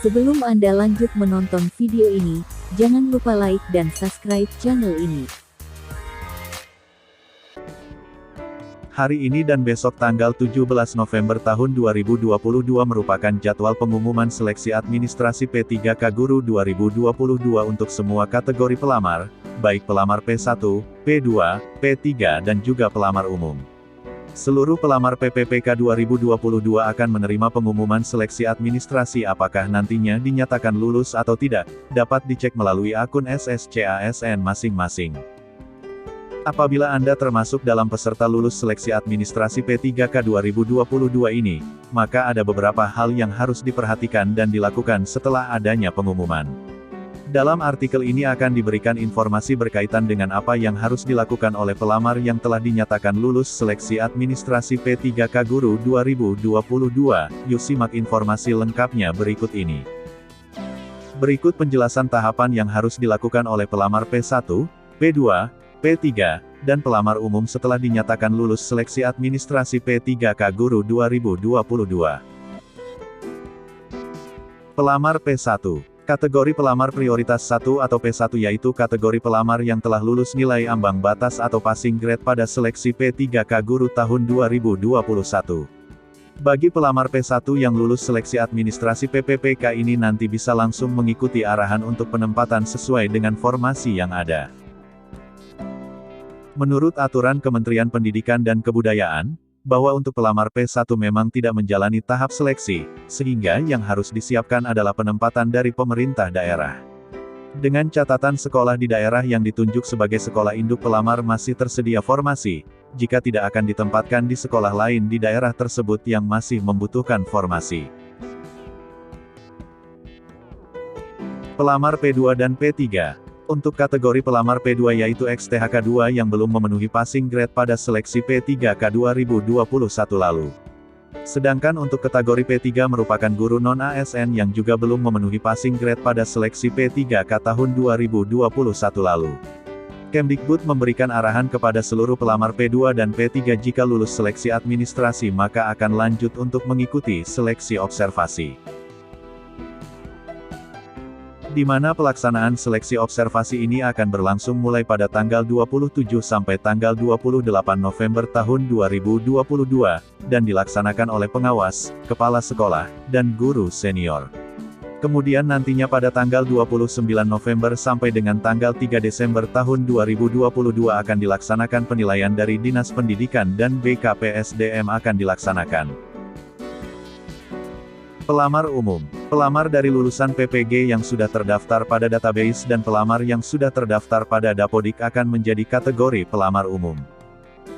Sebelum Anda lanjut menonton video ini, jangan lupa like dan subscribe channel ini. Hari ini dan besok tanggal 17 November tahun 2022 merupakan jadwal pengumuman seleksi administrasi P3K Guru 2022 untuk semua kategori pelamar, baik pelamar P1, P2, P3 dan juga pelamar umum. Seluruh pelamar PPPK 2022 akan menerima pengumuman seleksi administrasi apakah nantinya dinyatakan lulus atau tidak, dapat dicek melalui akun SSCASN masing-masing. Apabila Anda termasuk dalam peserta lulus seleksi administrasi P3K 2022 ini, maka ada beberapa hal yang harus diperhatikan dan dilakukan setelah adanya pengumuman. Dalam artikel ini akan diberikan informasi berkaitan dengan apa yang harus dilakukan oleh pelamar yang telah dinyatakan lulus seleksi administrasi P3K Guru 2022. Yuk simak informasi lengkapnya berikut ini. Berikut penjelasan tahapan yang harus dilakukan oleh pelamar P1, P2, P3, dan pelamar umum setelah dinyatakan lulus seleksi administrasi P3K Guru 2022. Pelamar P1. Kategori pelamar prioritas 1 atau P1 yaitu kategori pelamar yang telah lulus nilai ambang batas atau passing grade pada seleksi P3K Guru tahun 2021. Bagi pelamar P1 yang lulus seleksi administrasi PPPK ini nanti bisa langsung mengikuti arahan untuk penempatan sesuai dengan formasi yang ada. Menurut aturan Kementerian Pendidikan dan Kebudayaan, bahwa untuk pelamar P1 memang tidak menjalani tahap seleksi, sehingga yang harus disiapkan adalah penempatan dari pemerintah daerah. Dengan catatan sekolah di daerah yang ditunjuk sebagai sekolah induk pelamar masih tersedia formasi, jika tidak akan ditempatkan di sekolah lain di daerah tersebut yang masih membutuhkan formasi. Pelamar P2 dan P3. Untuk kategori pelamar P2 yaitu XTHK 2 yang belum memenuhi passing grade pada seleksi P3K 2021 lalu. Sedangkan untuk kategori P3 merupakan guru non-ASN yang juga belum memenuhi passing grade pada seleksi P3K tahun 2021 lalu. Kemdikbud memberikan arahan kepada seluruh pelamar P2 dan P3 jika lulus seleksi administrasi maka akan lanjut untuk mengikuti seleksi observasi. Di mana pelaksanaan seleksi observasi ini akan berlangsung mulai pada tanggal 27 sampai tanggal 28 November tahun 2022, dan dilaksanakan oleh pengawas, kepala sekolah, dan guru senior. Kemudian nantinya pada tanggal 29 November sampai dengan tanggal 3 Desember tahun 2022 akan dilaksanakan penilaian dari Dinas Pendidikan dan BKPSDM akan dilaksanakan. Pelamar umum. Pelamar dari lulusan PPG yang sudah terdaftar pada database dan pelamar yang sudah terdaftar pada Dapodik akan menjadi kategori pelamar umum.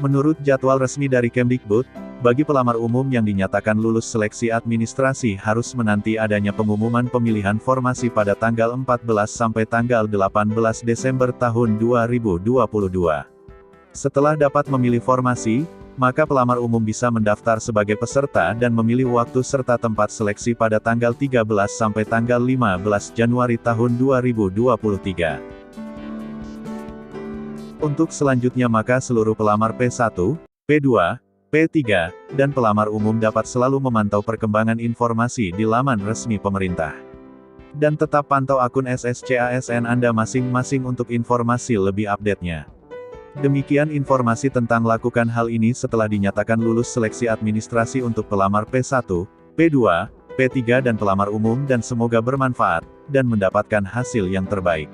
Menurut jadwal resmi dari Kemdikbud, bagi pelamar umum yang dinyatakan lulus seleksi administrasi harus menanti adanya pengumuman pemilihan formasi pada tanggal 14 sampai tanggal 18 Desember tahun 2022. Setelah dapat memilih formasi, maka pelamar umum bisa mendaftar sebagai peserta dan memilih waktu serta tempat seleksi pada tanggal 13 sampai tanggal 15 Januari tahun 2023. Untuk selanjutnya maka seluruh pelamar P1, P2, P3, dan pelamar umum dapat selalu memantau perkembangan informasi di laman resmi pemerintah. Dan tetap pantau akun SSCASN Anda masing-masing untuk informasi lebih update-nya. Demikian informasi tentang lakukan hal ini setelah dinyatakan lulus seleksi administrasi untuk pelamar P1, P2, P3 dan pelamar umum dan semoga bermanfaat, dan mendapatkan hasil yang terbaik.